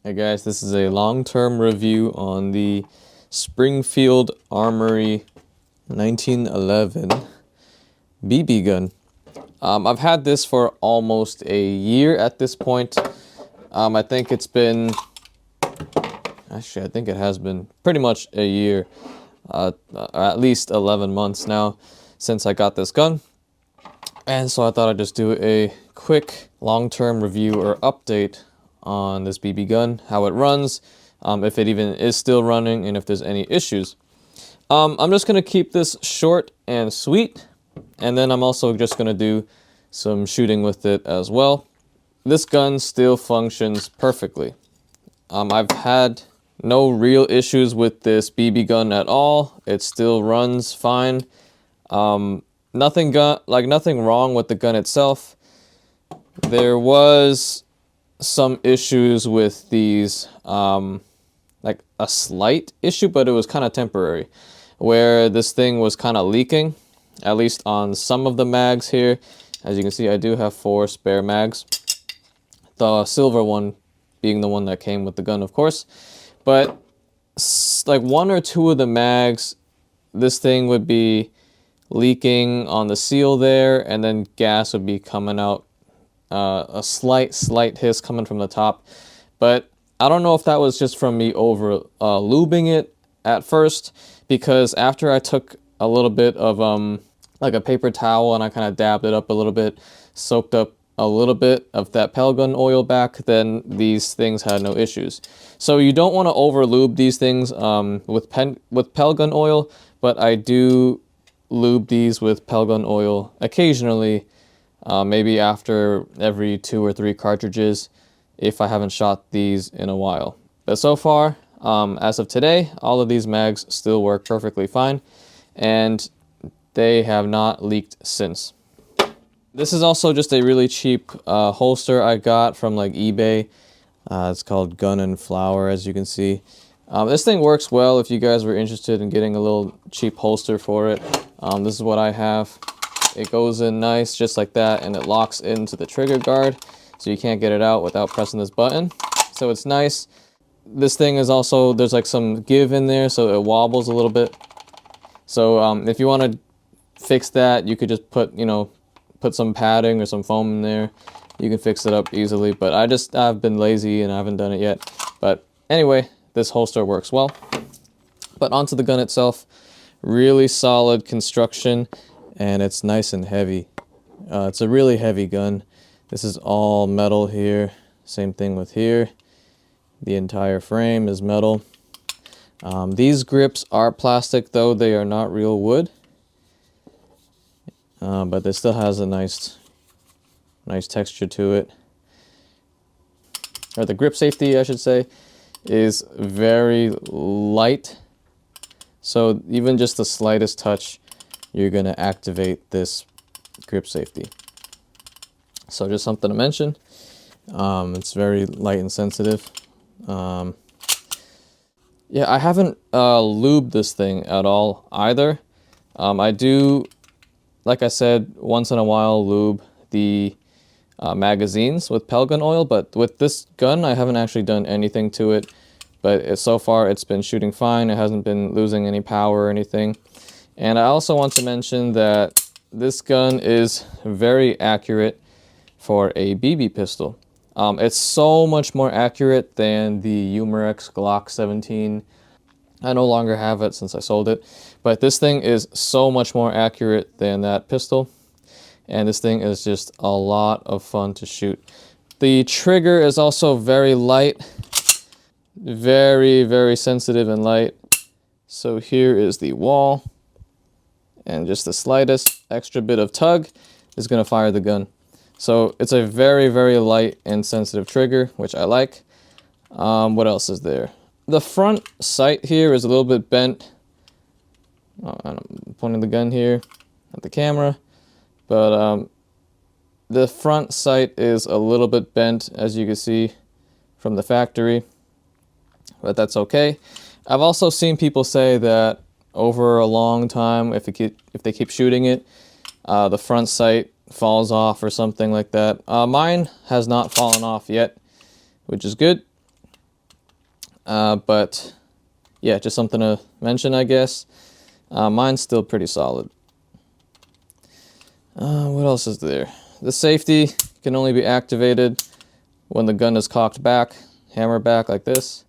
Hey guys, this is a long-term review on the Springfield Armory 1911 BB gun. I've had this for almost a year at this point. I think it's been, actually I think it has been pretty much a year, at least 11 months now since I got this gun. And so I thought I'd just do a quick long-term review or update on this BB gun, how it runs, if it even is still running, and if there's any issues. I'm just going to keep this short and sweet, and then I'm also just going to do some shooting with it as well. This gun still functions perfectly. I've had no real issues with this BB gun at all. It still runs fine. Nothing wrong with the gun itself. There was some issues with these, like a slight issue, but it was kind of temporary, where this thing was kind of leaking, at least on some of the mags here. As you can see, I do have 4 spare mags, the silver one being the one that came with the gun, of course. But like 1 or 2 of the mags, this thing would be leaking on the seal there, and then gas would be coming out, a slight hiss coming from the top. But I don't know if that was just from me over lubing it at first, because after I took a little bit of like a paper towel and I kind of dabbed it up a little bit, soaked up a little bit of that pellet gun oil back, then these things had no issues. So you don't want to over lube these things with pellet gun oil, but I do lube these with pellet gun oil occasionally, maybe after every 2 or 3 cartridges if I haven't shot these in a while. But so far, as of today, all of these mags still work perfectly fine, and they have not leaked since. This is also just a really cheap holster I got from like eBay. It's called Gun and Flower, as you can see. This thing works well if you guys were interested in getting a little cheap holster for it. This is what I have. It goes in nice just like that, and it locks into the trigger guard, so you can't get it out without pressing this button. So it's nice. This thing is also, there's like some give in there, so it wobbles a little bit. So if you want to fix that, you could just put some padding or some foam in there. You can fix it up easily, but I've been lazy and I haven't done it yet. But anyway, this holster works well. But onto the gun itself. Really solid construction, and it's nice and heavy. It's a really heavy gun. This is all metal here. Same thing with here. The entire frame is metal. These grips are plastic, though they are not real wood. But it still has a nice texture to it. Or the grip safety, I should say, is very light. So even just the slightest touch, you're going to activate this grip safety. So just something to mention. It's very light and sensitive. Yeah, I haven't lubed this thing at all either. I do, like I said, once in a while lube the magazines with pellet gun oil, but with this gun I haven't actually done anything to it. But so far it's been shooting fine. It hasn't been losing any power or anything. And I also want to mention that this gun is very accurate for a BB pistol. It's so much more accurate than the Umarex Glock 17. I no longer have it since I sold it. But this thing is so much more accurate than that pistol. And this thing is just a lot of fun to shoot. The trigger is also very light. Very, very sensitive and light. So here is the wall, and just the slightest extra bit of tug is going to fire the gun. So it's a very, very light and sensitive trigger, which I like. What else is there? The front sight here is a little bit bent. I'm pointing the gun here at the camera, but the front sight is a little bit bent, as you can see from the factory. But that's okay. I've also seen people say that over a long time, if they keep shooting it, the front sight falls off or something like that. Mine has not fallen off yet, which is good. But yeah, just something to mention, I guess. Mine's still pretty solid. What else is there? The safety can only be activated when the gun is cocked back, hammer back like this.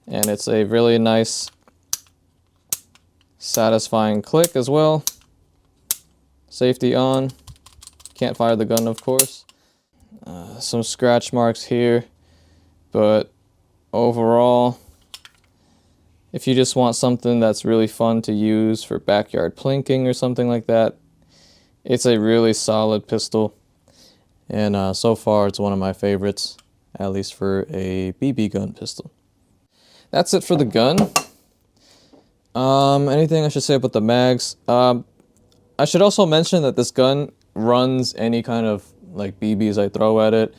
And it's a really nice, satisfying click as well. Safety on. Can't fire the gun, of course. Some scratch marks here, but overall, if you just want something that's really fun to use for backyard plinking or something like that, it's a really solid pistol. And so far, it's one of my favorites, at least for a BB gun pistol. That's it for the gun. Anything I should say about the mags? I should also mention that this gun runs any kind of like BBs I throw at it.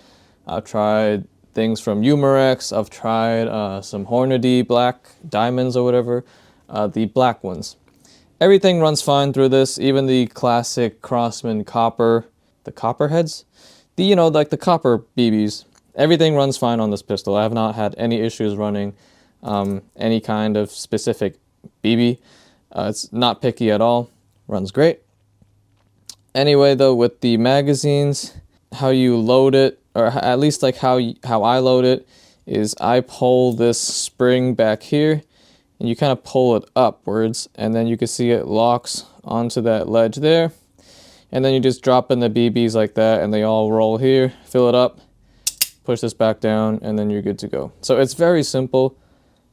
I've tried things from Umarex. I've tried some Hornady black diamonds or whatever, the black ones. Everything runs fine through this, even the classic Crosman copper, the copperheads, like the copper BBs. Everything runs fine on this pistol. I have not had any issues running any kind of specific BB. It's not picky at all. Runs great. Anyway, though, with the magazines, how you load it, or at least like how I load it, is I pull this spring back here, and you kind of pull it upwards, and then you can see it locks onto that ledge there. And then you just drop in the BBs like that, and they all roll here, fill it up, push this back down, and then you're good to go. So it's very simple.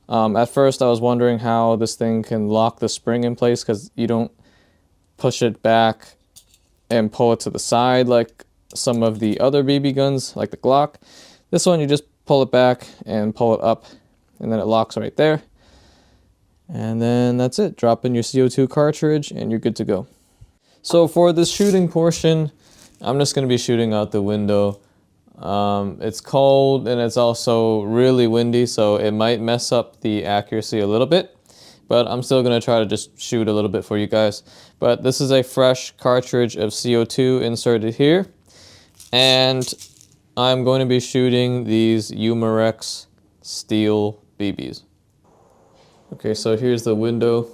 At first, I was wondering how this thing can lock the spring in place, because you don't push it back and pull it to the side like some of the other BB guns, like the Glock. This one, you just pull it back and pull it up, and then it locks right there. And then that's it. Drop in your CO2 cartridge, and you're good to go. So for this shooting portion, I'm just going to be shooting out the window. It's cold, and it's also really windy, so it might mess up the accuracy a little bit. But I'm still going to try to just shoot a little bit for you guys. But this is a fresh cartridge of CO2 inserted here. And I'm going to be shooting these Umarex steel BBs. Okay, so here's the window.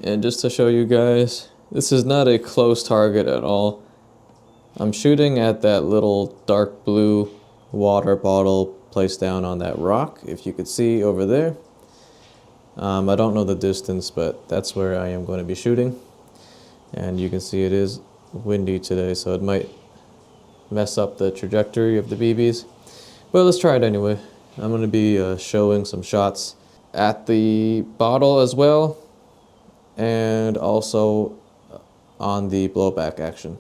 And just to show you guys, this is not a close target at all. I'm shooting at that little dark blue water bottle placed down on that rock, if you could see over there. I don't know the distance, but that's where I am going to be shooting. And you can see it is windy today, so it might mess up the trajectory of the BBs. But let's try it anyway. I'm going to be showing some shots at the bottle as well, and also on the blowback action.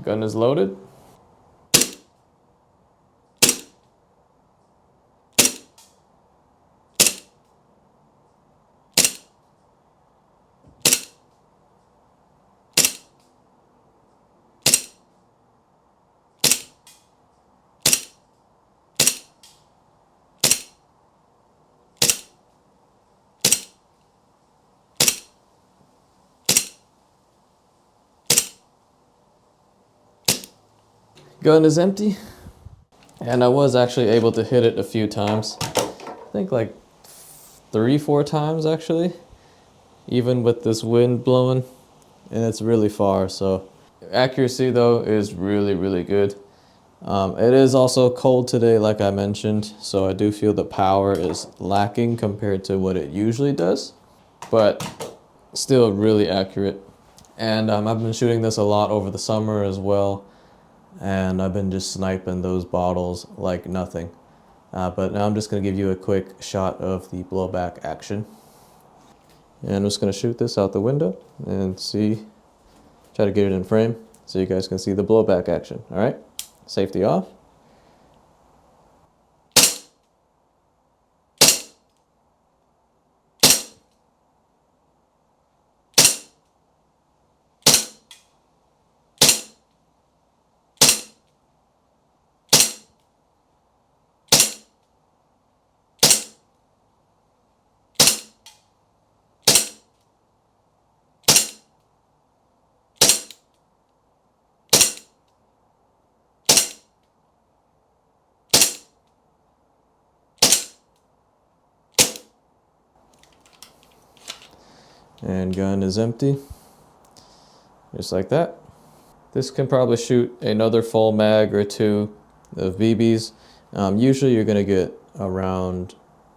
Gun is loaded. Gun is empty, and I was actually able to hit it a few times. I think like 3-4 times actually, even with this wind blowing, and it's really far, so accuracy though is really good. It is also cold today, like I mentioned, so I do feel the power is lacking compared to what it usually does, but still really accurate. And I've been shooting this a lot over the summer as well, and I've been just sniping those bottles like nothing. But now I'm just going to give you a quick shot of the blowback action. And I'm just going to shoot this out the window and try to get it in frame so you guys can see the blowback action. All right, safety off. And gun is empty, just like that. This can probably shoot another full mag or two of BBs. Usually you're gonna get around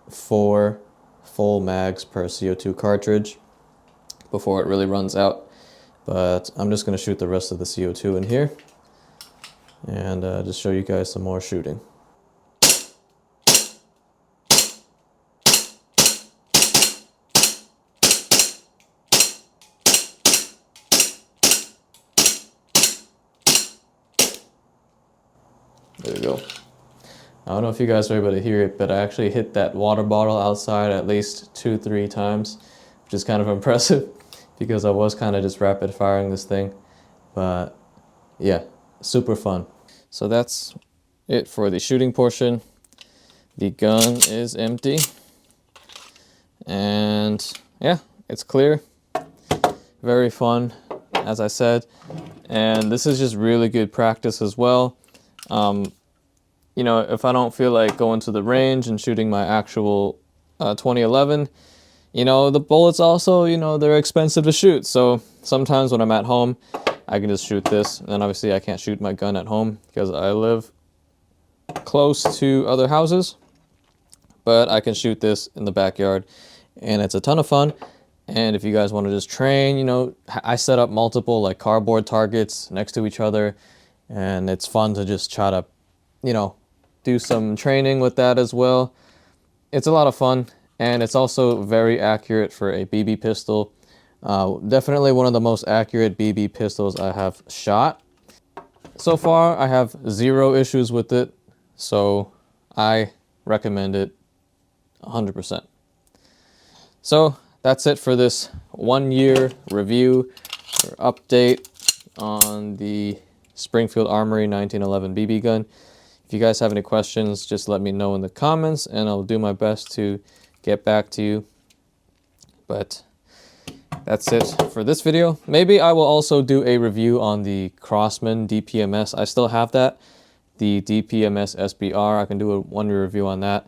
4 full mags per CO2 cartridge before it really runs out. But I'm just gonna shoot the rest of the CO2 in here and just show you guys some more shooting. There we go. I don't know if you guys were able to hear it, but I actually hit that water bottle outside at least 2-3 times, which is kind of impressive because I was kind of just rapid firing this thing. But yeah, super fun. So that's it for the shooting portion. The gun is empty. And yeah, it's clear. Very fun, as I said. And this is just really good practice as well. You know, if I don't feel like going to the range and shooting my actual 2011, you know, the bullets also, you know, they're expensive to shoot. So sometimes when I'm at home, I can just shoot this. And obviously I can't shoot my gun at home because I live close to other houses. But I can shoot this in the backyard and it's a ton of fun. And if you guys want to just train, you know, I set up multiple like cardboard targets next to each other. And it's fun to just try to, you know, do some training with that as well. It's a lot of fun, and it's also very accurate for a BB pistol. Definitely one of the most accurate BB pistols I have shot. So far, I have 0 issues with it, so I recommend it 100%. So that's it for this 1-year review or update on the Springfield Armory 1911 BB gun. If you guys have any questions, just let me know in the comments and I'll do my best to get back to you. But that's it for this video. Maybe I will also do a review on the Crossman DPMS. I still have that, the DPMS SBR. I can do a 1-year review on that.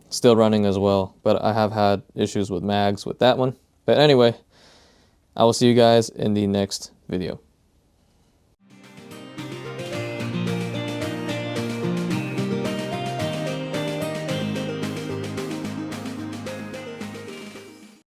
Still running as well, but I have had issues with mags with that one. But anyway, I will see you guys in the next video.